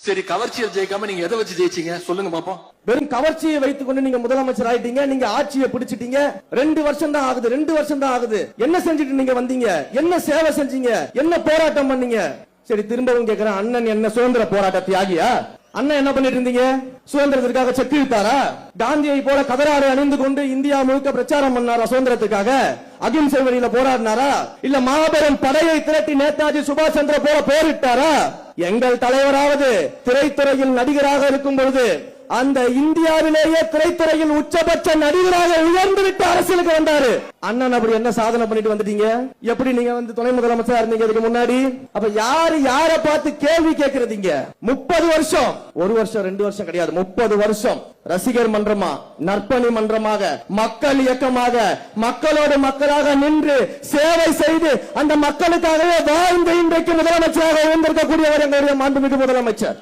சரி, கவர்ச்சியை ஜெயிக்காம நீங்க எதை வச்சு ஜெயிச்சீங்க சொல்லுங்க பாப்போம். வெறும் கவர்ச்சியை வைத்துக் கொண்டு நீங்க முதலமைச்சர் ஆயிட்டீங்க, நீங்க ஆட்சியை பிடிச்சிட்டீங்க. 2 வருஷம் தான் ஆகுது, 2 வருஷம் தான் ஆகுது. என்ன செஞ்சுட்டு நீங்க வந்தீங்க? என்ன சேவை செஞ்சீங்க? என்ன போராட்டம் பண்ணீங்க? சரி, திரும்பவும் கேக்குறேன், அண்ணன் என்ன சுதந்திர போராட்ட தியாகியா? அண்ணன் என்ன பண்ணிட்டு இருந்தீங்க? சுதந்திரத்திற்காக செக்கு வித்தாரா? காந்தியை போல கதராடை அணிந்து கொண்டு இந்தியா முழுக்க பிரச்சாரம் பண்ணாரா? சுதந்திரத்துக்காக அகிம்சை வழியில போராடினாரா? இல்ல மாபெரும் படையை திரட்டி நேதாஜி சுபாஷ் சந்திர போல போரிட்டாரா? எங்கள் தலைவராவது திரைத்துறையில் நடிகராக இருக்கும் பொழுது அந்த இந்தியாவிலேயே திரைத்துறையில் உச்சபட்ச நடிகராக உயர்ந்து விட்டு அரசியலுக்கு வந்தாரு. அண்ணன் அப்படி என்ன சாதனை பண்ணிட்டு வந்துட்டீங்க? எப்படி நீங்க துணை முதலமைச்சரா இருந்தீங்க இதுக்கு முன்னாடி? அப்ப யார பார்த்து கேள்வி கேட்கறதீங்க? 30 வருஷம், 1 வருஷம் 2 வருஷம் கிடையாது, 30 வருஷம் ரசிகர் மன்றமா, நற்பணி மன்றமாக, மக்கள் இயக்கமாக, மக்களோடு மக்களாக நின்று சேவை செய்து அந்த மக்களுக்காகவே வாழ்ந்து இன்றைக்கு முதலமைச்சராக இருந்திருக்கக்கூடியவர் எங்களுடைய மாண்புமிகு முதலமைச்சர்.